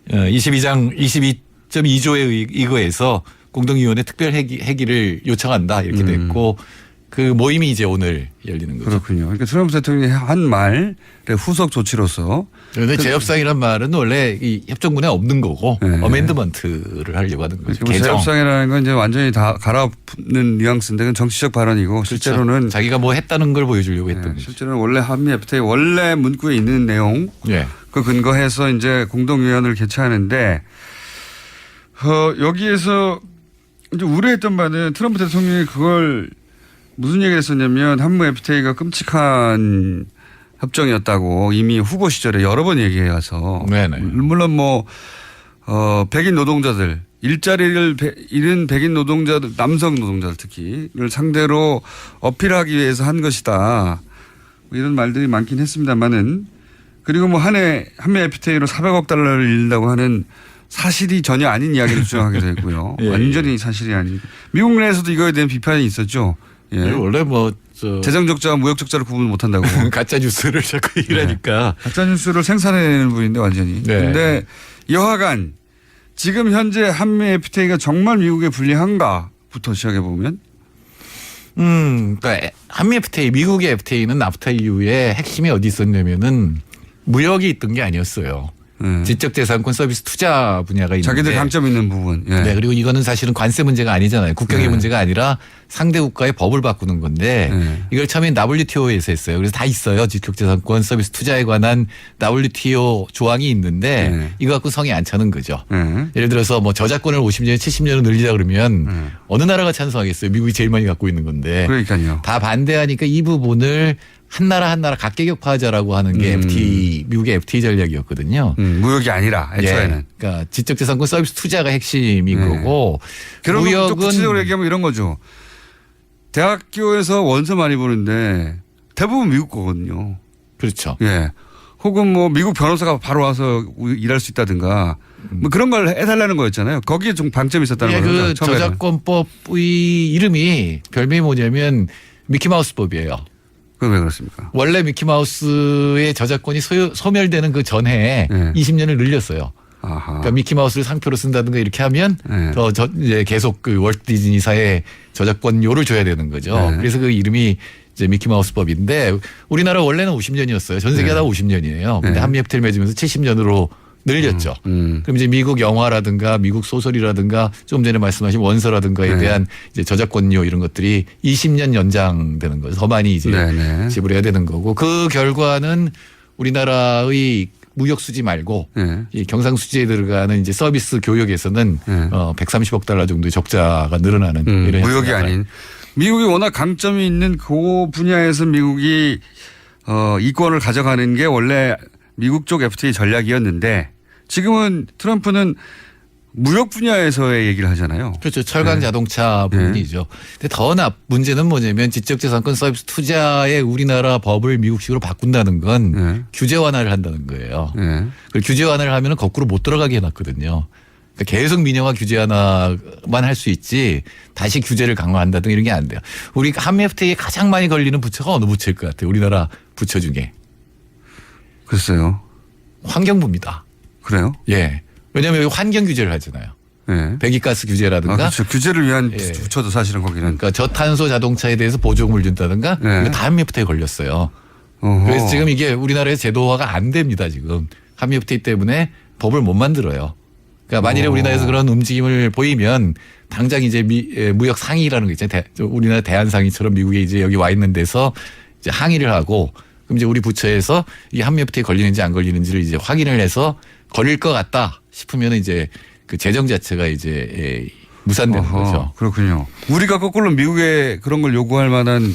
22.2조에 의거해서 공동위원회 특별 회기를 요청한다 이렇게 됐고 그 모임이 이제 오늘 열리는 거죠. 그렇군요. 그러니까 트럼프 대통령이 한 말의 후속 조치로서. 그런데 재협상이란 말은 원래 이 협정문에 없는 거고 어멘드먼트를 하려고 하는 거죠. 재협상이라는 건 이제 완전히 다 갈아엎는 뉘앙스인데 그건 정치적 발언이고 실제로는 그렇죠. 자기가 뭐 했다는 걸 보여주려고 했던 거죠. 실제로는 원래 한미 FTA 원래 문구에 있는 내용 그 근거해서 이제 공동위원회를 개최하는데 여기에서 이제 우려했던 바는 트럼프 대통령이 그걸 무슨 얘기를 했었냐면 한미 FTA가 끔찍한 협정이었다고 이미 후보 시절에 여러 번 얘기해서 물론 뭐 백인 노동자들 일자리를 잃은 백인 노동자들 남성 노동자들 특히를 상대로 어필하기 위해서 한 것이다. 뭐 이런 말들이 많긴 했습니다만은 그리고 뭐 한 해 한미 FTA로 400억 달러를 잃는다고 하는 사실이 전혀 아닌 이야기를 주장하기도 했고요. 완전히 사실이 아닌. 미국 내에서도 이거에 대한 비판이 있었죠. 원래 뭐 재정 적자와 무역 적자를 구분 못한다고. 가짜 뉴스를 자꾸 얘기하니까. 가짜 뉴스를 생산해내는 분인데 완전히. 그런데 여하간 지금 현재 한미 FTA가 정말 미국에 불리한가부터 시작해 보면. 그러니까 한미 FTA, 미국의 FTA는 나프타 이후에 핵심이 어디 있었냐면은 무역이 있던 게 아니었어요. 지적재산권 서비스 투자 분야가 있는데 자기들 강점 있는 부분. 네, 그리고 이거는 사실은 관세 문제가 아니잖아요. 국경의 문제가 아니라 상대 국가의 법을 바꾸는 건데 이걸 처음에 WTO에서 했어요. 그래서 다 있어요. 지적재산권 서비스 투자에 관한 WTO 조항이 있는데 이거 갖고 성이 안 차는 거죠. 예를 들어서 뭐 저작권을 50년, 70년으로 늘리자 그러면 어느 나라가 찬성하겠어요. 미국이 제일 많이 갖고 있는 건데. 그러니까요. 다 반대하니까 이 부분을 한 나라 각계격파하자라고 하는 게 미국의 FTA 전략이었거든요. 무역이 아니라 애초에는. 그러니까 지적재산권 서비스 투자가 핵심인 거고. 그런 무역은 구체적으로 얘기하면 이런 거죠. 대학교에서 원서 많이 보는데 대부분 미국 거거든요. 그렇죠. 혹은 뭐 미국 변호사가 바로 와서 일할 수 있다든가 뭐 그런 걸 해달라는 거였잖아요. 거기에 좀 방점이 있었다는 거죠. 그 저작권법의 이름이 별명이 뭐냐면 미키마우스법이에요. 그건 왜 그렇습니까? 원래 미키마우스의 저작권이 소멸되는 그 전해에 20년을 늘렸어요. 그러니까 미키마우스를 상표로 쓴다든가 이렇게 하면 이제 계속 그 월트 디즈니사의 저작권료를 줘야 되는 거죠. 그래서 그 이름이 이제 미키마우스법인데 우리나라 원래는 50년이었어요. 전 세계가 다 50년이에요. 근데 한미 FTA를 맺으면서 70년으로 늘렸죠. 그럼 이제 미국 영화라든가 미국 소설이라든가 좀 전에 말씀하신 원서라든가에 대한 이제 저작권료 이런 것들이 20년 연장되는 거죠. 더 많이 이제 지불해야 되는 거고 그 결과는 우리나라의 무역 수지 말고 네. 이 경상 수지에 들어가는 이제 서비스 교역에서는 130억 달러 정도의 적자가 늘어나는 이런 무역이 아닌 미국이 워낙 강점이 있는 그 분야에서 미국이 이권을 가져가는 게 원래 미국 쪽 FTA 전략이었는데 지금은 트럼프는 무역 분야에서의 얘기를 하잖아요. 그렇죠. 철강 자동차 부분이죠. 근데 더 문제는 뭐냐면 지적재산권 서비스 투자에 우리나라 법을 미국식으로 바꾼다는 건 규제 완화를 한다는 거예요. 그리고 규제 완화를 하면 거꾸로 못 들어가게 해놨거든요. 그러니까 계속 민영화 규제 완화만 할 수 있지 다시 규제를 강화한다든가 이런 게 안 돼요. 우리 한미 FTA에 가장 많이 걸리는 부처가 어느 부처일 것 같아요. 우리나라 부처 중에. 글쎄요. 환경부입니다. 그래요? 예. 왜냐하면 여기 환경 규제를 하잖아요. 네. 배기가스 규제라든가. 그렇죠. 규제를 위한 부처도 사실은 거기는. 그러니까 저탄소 자동차에 대해서 보조금을 준다든가. 이거 다 한미 FTA 걸렸어요. 그래서 지금 이게 우리나라에서 제도화가 안 됩니다. 지금 한미 FTA 때문에 법을 못 만들어요. 그러니까 만일에 우리나라에서 그런 움직임을 보이면 당장 이제 무역 상의라는 거 있잖아요. 우리나라 대한상의처럼 미국에 이제 여기 와 있는 데서 이제 항의를 하고 그럼 이제 우리 부처에서 이 한미 FTA에 걸리는지 안 걸리는지를 이제 확인을 해서 걸릴 것 같다 싶으면 이제 그 재정 자체가 이제 무산되는 거죠. 그렇군요. 우리가 거꾸로 미국에 그런 걸 요구할 만한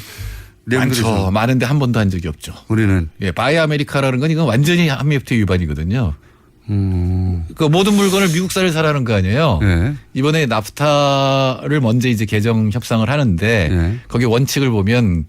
내용들이 많죠. 많은데 한 번도 한 적이 없죠. 우리는. 예, 바이 아메리카라는 건 이건 완전히 한미 FTA 위반이거든요. 그 모든 물건을 미국산을 사라는 거 아니에요. 이번에 나프타를 먼저 이제 개정 협상을 하는데 거기 원칙을 보면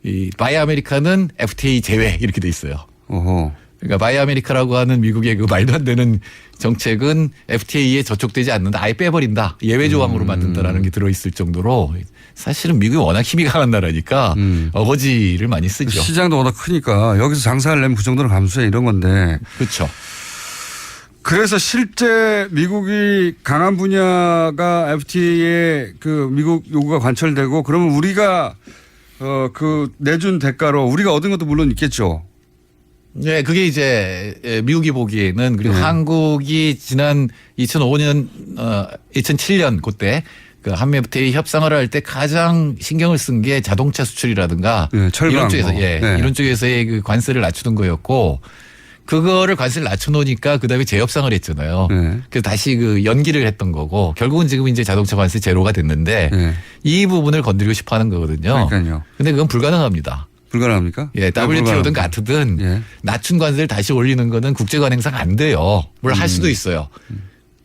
이 바이 아메리카는 FTA 제외 이렇게 돼 있어요. 그러니까 바이 아메리카라고 하는 미국의 그 말도 안 되는 정책은 FTA에 저촉되지 않는다. 아예 빼버린다. 예외 조항으로 만든다라는 게 들어있을 정도로 사실은 미국이 워낙 힘이 강한 나라니까 어거지를 많이 쓰죠. 시장도 워낙 크니까 여기서 장사하려면 그 정도는 감수해 이런 건데. 그렇죠. 그래서 실제 미국이 강한 분야가 FTA에 그 미국 요구가 관철되고 그러면 우리가 그 내준 대가로 우리가 얻은 것도 물론 있겠죠. 네, 그게 이제 미국이 보기에는 그리고 한국이 지난 2005년, 2007년 그때 그 한미 FTA 협상을 할 때 가장 신경을 쓴 게 자동차 수출이라든가 이런 쪽에서 이런 쪽에서의 그 관세를 낮추는 거였고 그거를 관세를 낮춰놓으니까 그다음에 재협상을 했잖아요. 그래서 다시 그 연기를 했던 거고 결국은 지금 이제 자동차 관세 제로가 됐는데 이 부분을 건드리고 싶어 하는 거거든요. 그러니까요. 근데 그건 불가능합니다. 불가능합니까? 예, WTO든 같든 낮춘 관세를 다시 올리는 거는 국제관행상 안 돼요. 뭘 할 수도 있어요.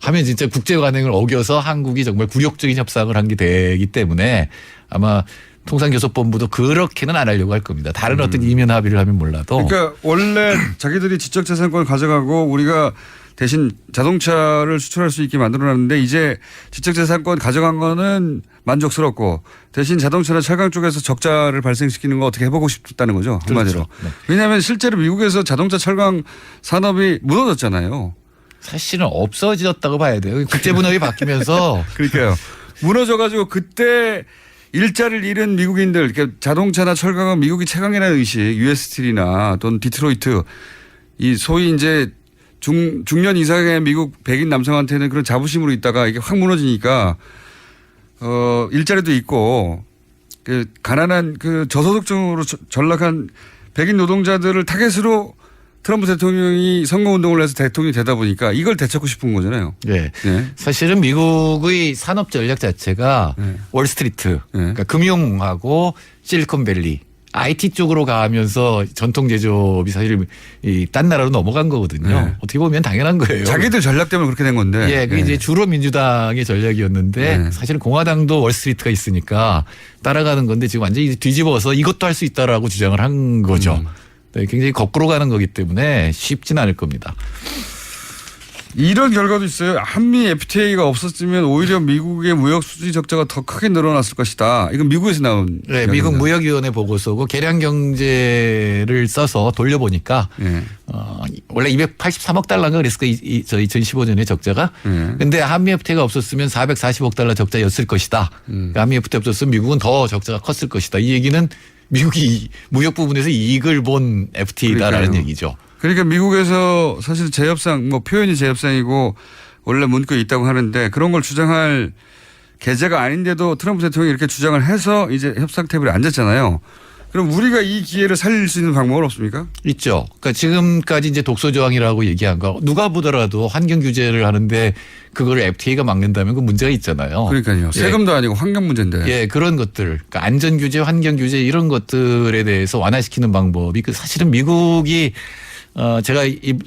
하면 진짜 국제관행을 어겨서 한국이 정말 굴욕적인 협상을 한 게 되기 때문에 아마 통상교섭본부도 그렇게는 안 하려고 할 겁니다. 다른 어떤 이면 합의를 하면 몰라도. 그러니까 원래 자기들이 지적재산권을 가져가고 우리가 대신 자동차를 수출할 수 있게 만들어놨는데 이제 지적재산권 가져간 거는 만족스럽고 대신 자동차나 철강 쪽에서 적자를 발생시키는 거 어떻게 해보고 싶다는 거죠. 한마디로. 그렇죠. 네. 왜냐하면 실제로 미국에서 자동차 철강 산업이 무너졌잖아요. 사실은 없어졌다고 봐야 돼요. 국제분업이 바뀌면서. 그러니까요. 무너져가지고 그때 일자리를 잃은 미국인들, 그러니까 자동차나 철강은 미국이 최강이라는 의식, US 스틸이나 또는 디트로이트, 이 소위 이제 중년 이상의 미국 백인 남성한테는 그런 자부심으로 있다가 이게 확 무너지니까, 일자리도 있고, 그 가난한 그 저소득층으로 전락한 백인 노동자들을 타겟으로 트럼프 대통령이 선거운동을 해서 대통령이 되다 보니까 이걸 되찾고 싶은 거잖아요. 네. 사실은 미국의 산업 전략 자체가 월스트리트, 그러니까 금융하고 실리콘밸리, IT 쪽으로 가면서 전통 제조업이 사실 딴 나라로 넘어간 거거든요. 어떻게 보면 당연한 거예요. 자기들 전략 때문에 그렇게 된 건데. 예, 그게 이제 주로 민주당의 전략이었는데 사실은 공화당도 월스트리트가 있으니까 따라가는 건데 지금 완전히 뒤집어서 이것도 할 수 있다라고 주장을 한 거죠. 네, 굉장히 거꾸로 가는 거기 때문에 쉽진 않을 겁니다. 이런 결과도 있어요. 한미 FTA가 없었으면 오히려 미국의 무역 수지 적자가 더 크게 늘어났을 것이다. 이건 미국에서 나온. 네, 미국 무역위원회 보고서고 계량 경제를 써서 돌려보니까 원래 283억 달러인가 그랬을까 저 2015년에 적자가. 근데 한미 FTA가 없었으면 440억 달러 적자였을 것이다. 한미 FTA 없었으면 미국은 더 적자가 컸을 것이다. 이 얘기는 미국이 무역 부분에서 이익을 본 FTA다라는 그러니까요. 얘기죠. 그러니까 미국에서 사실 재협상, 뭐 표현이 재협상이고 원래 문구에 있다고 하는데 그런 걸 주장할 계제가 아닌데도 트럼프 대통령이 이렇게 주장을 해서 이제 협상 테이블에 앉았잖아요. 그럼 우리가 이 기회를 살릴 수 있는 방법은 없습니까? 있죠. 그러니까 지금까지 이제 독소 조항이라고 얘기한 거 누가 보더라도 환경 규제를 하는데 그걸 FTA가 막는다면 그 문제가 있잖아요. 그러니까요. 세금도 아니고 환경 문제인데. 예, 그런 것들, 그러니까 안전 규제, 환경 규제 이런 것들에 대해서 완화시키는 방법이 그 사실은 미국이 제가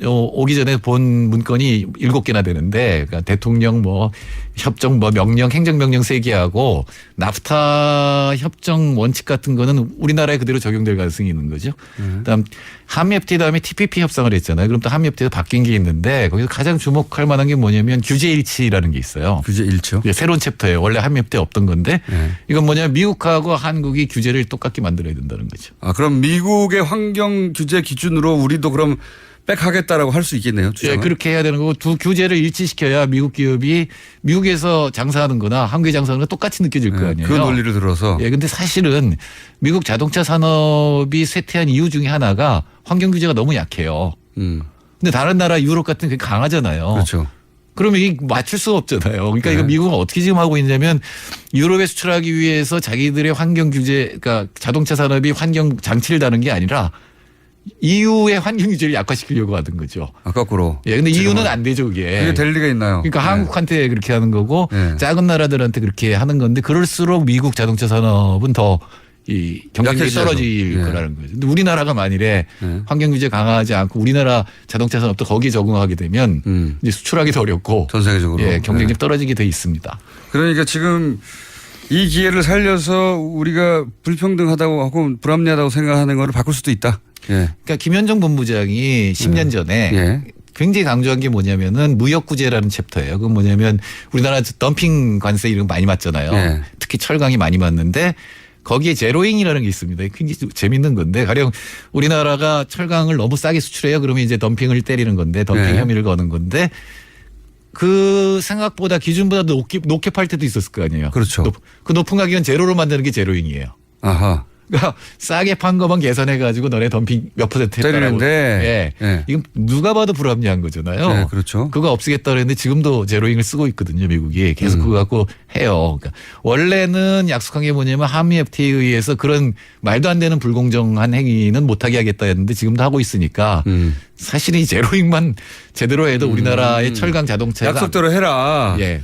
오기 전에 본 문건이 7개나 되는데, 그러니까 대통령 뭐 협정 뭐 명령, 행정명령 3개하고 나프타 협정 원칙 같은 거는 우리나라에 그대로 적용될 가능성이 있는 거죠. 그다음 한미 FTA 다음에 TPP 협상을 했잖아요. 그럼 또 한미 FTA도 바뀐 게 있는데 거기서 가장 주목할 만한 게 뭐냐면 규제 일치라는 게 있어요. 규제 일치요? 예, 새로운 챕터예요. 원래 한미 FTA 없던 건데 이건 뭐냐면 미국하고 한국이 규제를 똑같게 만들어야 된다는 거죠. 아, 그럼 미국의 환경 규제 기준으로 우리도 그럼 백하겠다라고 할 수 있겠네요. 주장은. 예, 그렇게 해야 되는 거고 두 규제를 일치시켜야 미국 기업이 미국에서 장사하는 거나 한국에 장사하는 거 똑같이 느껴질 거 아니에요. 그 논리를 들어서. 예, 근데 사실은 미국 자동차 산업이 쇠퇴한 이유 중에 하나가 환경 규제가 너무 약해요. 근데 다른 나라 유럽 같은 게 강하잖아요. 그렇죠. 그러면 이게 맞출 수가 없잖아요. 그러니까 이거 미국은 어떻게 지금 하고 있냐면 유럽에 수출하기 위해서 자기들의 환경 규제, 그러니까 자동차 산업이 환경 장치를 다는 게 아니라 EU의 환경 규제를 약화시키려고 하는 거죠. 아, 거꾸로. 예, 근데 EU는 안 되죠, 그게. 그게 될 리가 있나요? 그러니까 한국한테 그렇게 하는 거고 작은 나라들한테 그렇게 하는 건데 그럴수록 미국 자동차 산업은 더 이 경쟁력이 떨어질 거라는 거죠. 근데 우리나라가 만일에 환경 규제 강화하지 않고 우리나라 자동차 산업도 거기에 적응하게 되면 이제 수출하기도 어렵고 전 세계적으로 예, 경쟁력 떨어지게 돼 있습니다. 그러니까 지금 이 기회를 살려서 우리가 불평등하다고 하고 불합리하다고 생각하는 거를 바꿀 수도 있다. 예. 그러니까 김현정 본부장이 10년 전에 굉장히 강조한 게 뭐냐면은 무역구제라는 챕터예요. 그건 뭐냐면 우리나라 덤핑 관세 이런 거 많이 맞잖아요. 특히 철강이 많이 맞는데 거기에 제로잉이라는 게 있습니다. 굉장히 재밌는 건데 가령 우리나라가 철강을 너무 싸게 수출해요. 그러면 이제 덤핑을 때리는 건데 덤핑 혐의를 거는 건데 그 생각보다 기준보다 높게 팔 때도 있었을 거 아니에요. 그렇죠. 그 높은 가격은 제로로 만드는 게 제로잉이에요. 아하. 그러니까 싸게 판 것만 계산해 가지고 너네 덤핑 몇 %. 때리는데 이건 누가 봐도 불합리한 거잖아요. 네, 그렇죠. 그거 없애겠다 그랬는데 지금도 제로잉을 쓰고 있거든요, 미국이. 계속 그거 갖고 해요. 그러니까 원래는 약속한 게 뭐냐면 한미 FTA에 의해서 그런 말도 안 되는 불공정한 행위는 못하게 하겠다 했는데 지금도 하고 있으니까 사실 이 제로잉만 제대로 해도 우리나라의 철강 자동차가 약속대로 해라. 예.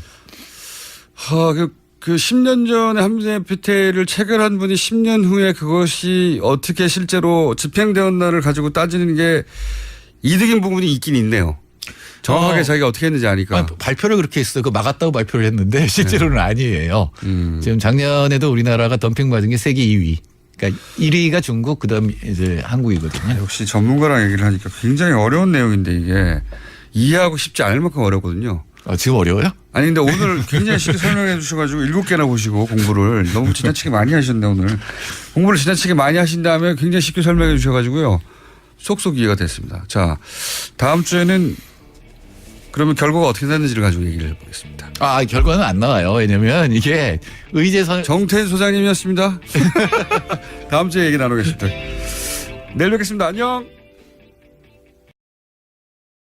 그 10년 전에 한미 FTA를 체결한 분이 10년 후에 그것이 어떻게 실제로 집행되었나를 가지고 따지는 게 이득인 부분이 있긴 있네요. 정확하게 자기가 어떻게 했는지 아니까. 발표를 그렇게 했어요. 그 막았다고 발표를 했는데 실제로는 아니에요. 지금 작년에도 우리나라가 덤핑 맞은 게 세계 2위. 그러니까 1위가 중국, 그다음 이제 한국이거든요. 역시 전문가랑 얘기를 하니까 굉장히 어려운 내용인데 이게 이해하고 싶지 않을 만큼 어렵거든요. 지금 어려워요? 아니 근데 오늘 굉장히 쉽게 설명해 주셔가지고 7개나 보시고 공부를 너무 지나치게 많이 하셨네 오늘. 공부를 지나치게 많이 하신 다음에 굉장히 쉽게 설명해 주셔가지고요. 속속 이해가 됐습니다. 자, 다음 주에는 그러면 결과가 어떻게 됐는지를 가지고 얘기를 해보겠습니다. 결과는 안 나와요. 왜냐면 이게 정태인 소장님이었습니다. 다음 주에 얘기 나누겠습니다. 내일 뵙겠습니다. 안녕.